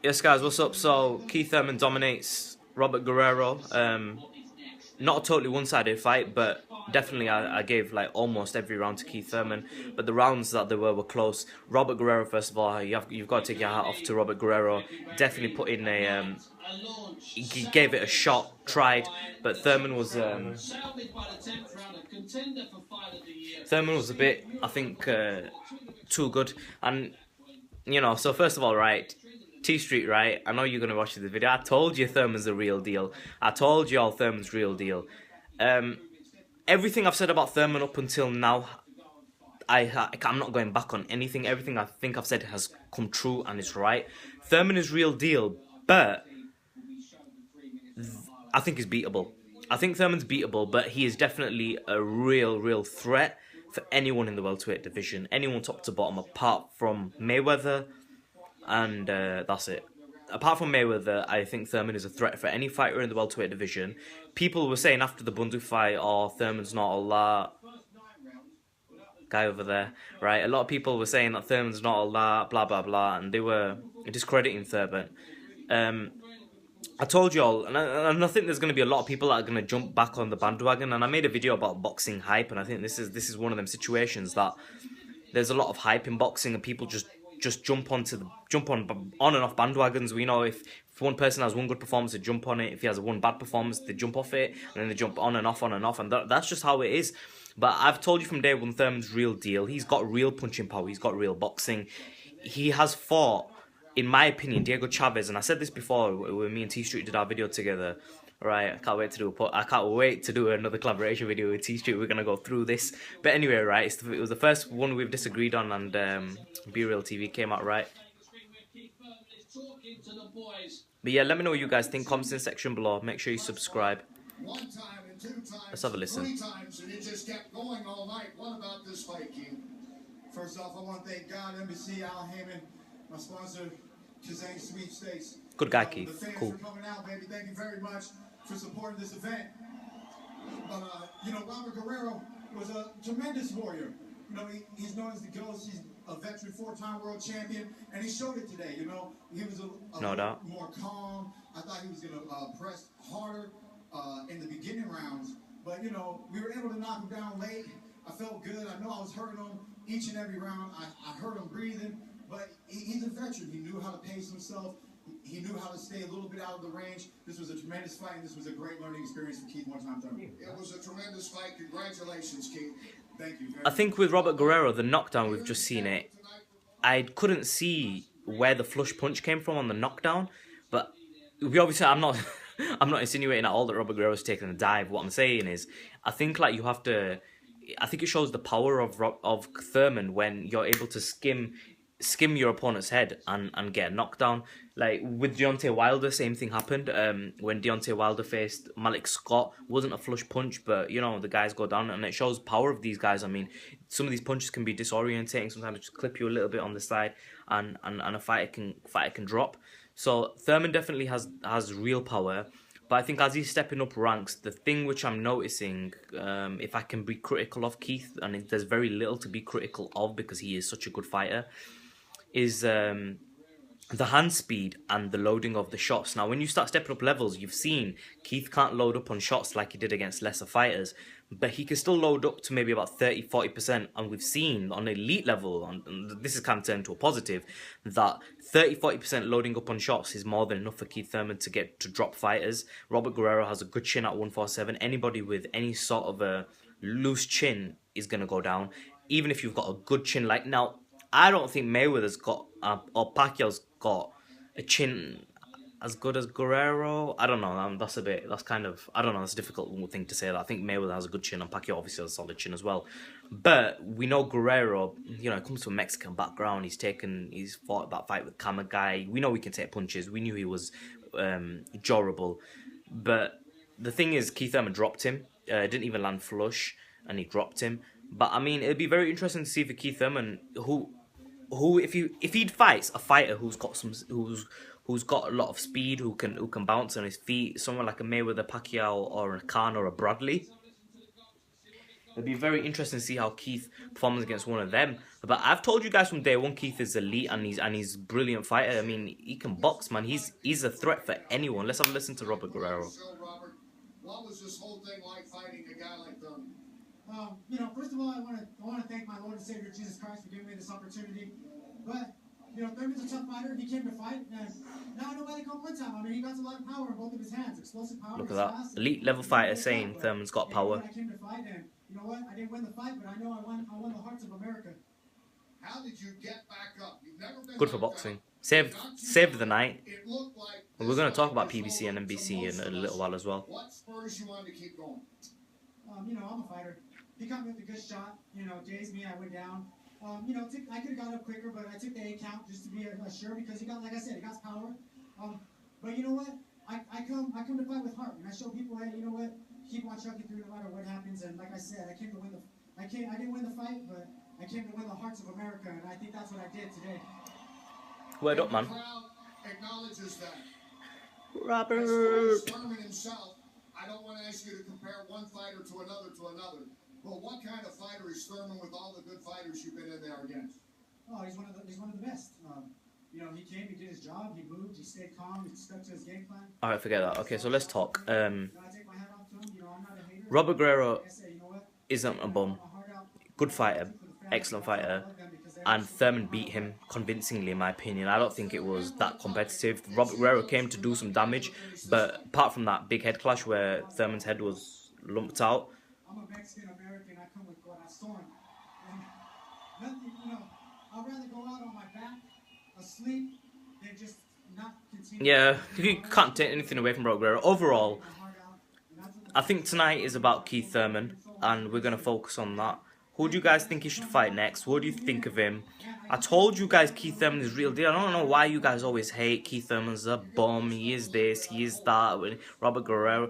Yes, guys, what's up? So, Keith Thurman dominates Robert Guerrero. Not a totally one-sided fight, but definitely I gave like almost every round to Keith Thurman. But the rounds that there were close. Robert Guerrero, first of all, you've got to take your hat off to Robert Guerrero. Definitely put in a he gave it a shot, tried, but Thurman was a bit, I think, too good. And you know, so first of all, right, T Street, right, I know you're gonna watch this video. I told you Thurman's the real deal. I told you all Thurman's real deal. Everything I've said about Thurman up until now, I'm not going back on anything. Everything I think I've said has come true and is right. Thurman is real deal, but I think he's beatable. I think Thurman's beatable, but he is definitely a real threat for anyone in the welterweight division. Anyone top to bottom, apart from Mayweather, and that's it. Apart from Mayweather, I think Thurman is a threat for any fighter in the welterweight division. People were saying after the Bundu fight, oh, Thurman's not all that. Guy over there, right? A lot of people were saying that Thurman's not all that, blah, blah, blah, and they were discrediting Thurman. I told you all, and I think there's going to be a lot of people that are going to jump back on the bandwagon, and I made a video about boxing hype, and I think this is one of them situations that there's a lot of hype in boxing, and people just jump on and off bandwagons. We know if one person has one good performance, they jump on it. If he has one bad performance, they jump off it, and then they jump on and off, and that's just how it is. But I've told you from day one, Thurman's real deal. He's got real punching power. He's got real boxing. He has fought, in my opinion, Diego Chavez, and I said this before when me and T Street did our video together. Right, I can't wait to do another collaboration video with T Street. We're gonna go through this, but anyway, right? It was the first one we've disagreed on, and Be Real TV came out right. But yeah, let me know what you guys think. Comments in the section below. Make sure you subscribe. Let's have a listen. 3 times, and it just kept going all night. What about this fight, King? First off, I want to thank God, NBC, Al Heyman, my sponsor, Kazang Sweepstakes. Good guy, Keith. The fans Cool. for coming out, baby. Thank you very much for supporting this event. But, you know, Robert Guerrero was a tremendous warrior. You know, he's known as the Ghost. He's a veteran 4-time world champion, and he showed it today. You know, he was a No doubt. more calm. I thought he was going to press harder in the beginning rounds. But, you know, we were able to knock him down late. I felt good. I know I was hurting him each and every round. I heard him breathing. But he's a veteran. He knew how to pace himself. He knew how to stay a little bit out of the range. This was a tremendous fight, and this was a great learning experience for Keith one-time Thurman. It was a tremendous fight. Congratulations, Keith. Thank you. I think with Robert Guerrero, the knockdown, we've just seen it. I couldn't see where the flush punch came from on the knockdown, but we obviously, I'm not insinuating at all that Robert Guerrero's taking a dive. What I'm saying is, I think like you have to. I think it shows the power of Thurman when you're able to skim your opponent's head and get a knockdown. Like with Deontay Wilder, same thing happened. When Deontay Wilder faced Malik Scott, wasn't a flush punch, but you know the guys go down, and it shows power of these guys. I mean, some of these punches can be disorientating. Sometimes just clip you a little bit on the side, and a fighter can drop. So Thurman definitely has real power. But I think as he's stepping up ranks, the thing which I'm noticing, if I can be critical of Keith, and there's very little to be critical of because he is such a good fighter, is the hand speed and the loading of the shots. Now, when you start stepping up levels, you've seen Keith can't load up on shots like he did against lesser fighters, but he can still load up to maybe about 30-40%, and we've seen on elite level, and this is kind of turned to a positive, that 30-40% loading up on shots is more than enough for Keith Thurman to drop fighters. Robert Guerrero has a good chin at 147. Anybody with any sort of a loose chin is going to go down, even if you've got a good chin. Like now, I don't think Mayweather's got, or Pacquiao's got a chin as good as Guerrero. I don't know. That's kind of, I don't know. That's a difficult thing to say. I think Mayweather has a good chin, and Pacquiao obviously has a solid chin as well. But we know Guerrero, you know, comes from a Mexican background. He's fought that fight with Kamagai. We know he can take punches. We knew he was durable. But the thing is, Keith Thurman dropped him. Didn't even land flush, and he dropped him. But I mean, it'd be very interesting to see for Keith Thurman who if he fights a fighter who's got a lot of speed, who can bounce on his feet, someone like a Mayweather, Pacquiao, or a Khan or a Bradley, It'll be very interesting to see how Keith performs against one of them. But I've told you guys from day one, Keith is elite and he's a brilliant fighter. I mean, he can box, man. He's a threat for anyone. Let's have a listen to Robert Guerrero. So, Robert, what was this whole thing like fighting a guy like Thurman? You know, first of all, I want to thank my Lord and Savior Jesus Christ for giving me this opportunity. But you know, Thurman's a tough fighter. He came to fight, and now I know why they call him one time. I mean, he got a lot of power in both of his hands, explosive power. Look at that, elite level fighter saying Thurman's got power. I came to fight, and you know what? I didn't win the fight, but I know I won the hearts of America. How did you get back up? You've never been good for boxing. Saved the night. And we're going to talk about PBC and NBC in a little while as well. What spurs you on to keep going? You know, I'm a fighter. He caught me with a good shot. You know, dazed me. I went down. You know, I could have got up quicker, but I took the A count just to be sure because he got, like I said, he got power. But you know what? I come to fight with heart, and I show people, hey, you know what? Keep on trucking through no matter what happens. And like I said, I didn't win the fight, but I came to win the hearts of America, and I think that's what I did today. Word up, man. The crowd acknowledges that. Robert. As Thurman himself, I don't want to ask you to compare one fighter to another. But what kind of fighter is Thurman with all the good fighters you've been in there against? Oh, he's one of the best. You know, he came, he did his job, he moved, he stayed calm, he stuck to his game plan. Alright, forget that. Okay, so let's talk. You know, I take my hat off to him. You know, I'm not a hater. Robert Guerrero Like I say, you know what? isn't a bum. Good fighter, excellent fighter, and Thurman beat him convincingly in my opinion. I don't think it was that competitive. Robert Guerrero came to do some damage, but apart from that big head clash where Thurman's head was lumped out. I'm a Mexican American, I come with corazón. And nothing, you know, I'd rather go out on my back, asleep, than just not continue. Yeah, you can't take anything away from Robert Guerrero. Overall, I think tonight is about Keith Thurman, and we're going to focus on that. Who do you guys think he should fight next? What do you think of him? I told you guys Keith Thurman is real deal. I don't know why you guys always hate Keith Thurman's a bum. He is this, he is that. Robert Guerrero.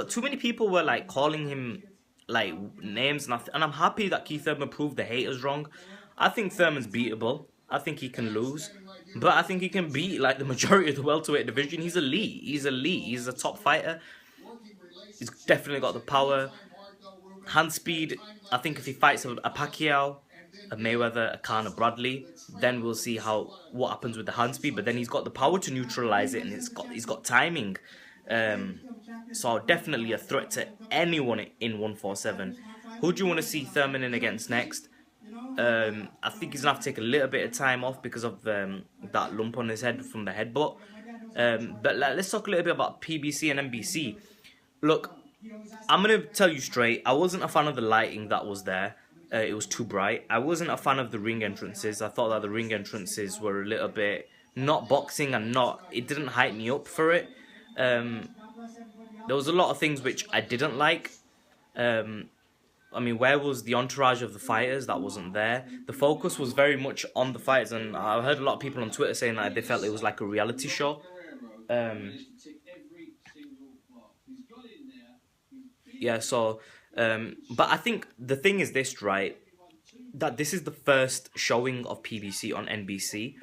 Too many people were like calling him like names, and I'm happy that Keith Thurman proved the haters wrong. I think Thurman's beatable. I think he can lose, but I think he can beat like the majority of the welterweight division. He's elite. He's elite. He's a top fighter. He's definitely got the power. Hand speed, I think if he fights a Pacquiao, a Mayweather, a Khan, a Bradley, then we'll see what happens with the hand speed. But then he's got the power to neutralize it, and he's got timing. So definitely a threat to anyone in 147. Who do you want to see Thurman in against next? I think he's gonna have to take a little bit of time off because of that lump on his head from the headbutt. But let's talk a little bit about PBC and NBC. Look, I'm going to tell you straight, I wasn't a fan of the lighting that was there. It was too bright. I wasn't a fan of the ring entrances. I thought that the ring entrances were a little bit not boxing and it didn't hype me up for it. There was a lot of things which I didn't like. I mean, where was the entourage of the fighters? That wasn't there. The focus was very much on the fighters, and I heard a lot of people on Twitter saying that they felt it was like a reality show. Yeah, so, but I think the thing is this, right, that this is the first showing of PBC on NBC,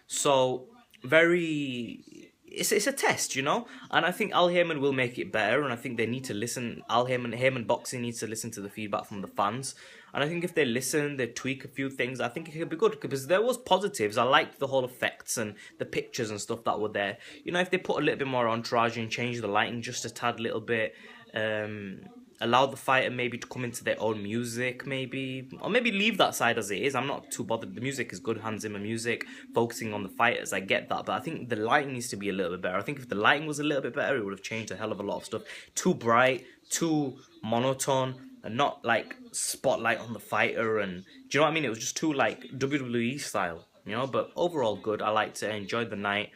so it's a test, you know, and I think Al Haymon will make it better, and I think they need to listen. Haymon Boxing needs to listen to the feedback from the fans, and I think if they listen, they tweak a few things, I think it could be good, because there was positives. I liked the whole effects and the pictures and stuff that were there. You know, if they put a little bit more entourage and change the lighting just a tad little bit, allow the fighter maybe to come into their own music, maybe, or maybe leave that side as it is. I'm not too bothered. The music is good, Hans Zimmer music, focusing on the fighters, I get that, but I think the lighting needs to be a little bit better. I think if the lighting was a little bit better, it would have changed a hell of a lot of stuff. Too bright, too monotone, and not like spotlight on the fighter, and do you know what I mean? It was just too like WWE style, you know. But overall good. I liked it. I enjoyed the night.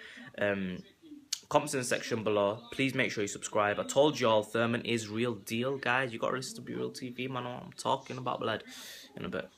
Comments in the section below. Please make sure you subscribe. I told y'all Thurman is real deal, guys. You got to listen to Be Real TV, man. I know what I'm talking about, blood. In a bit.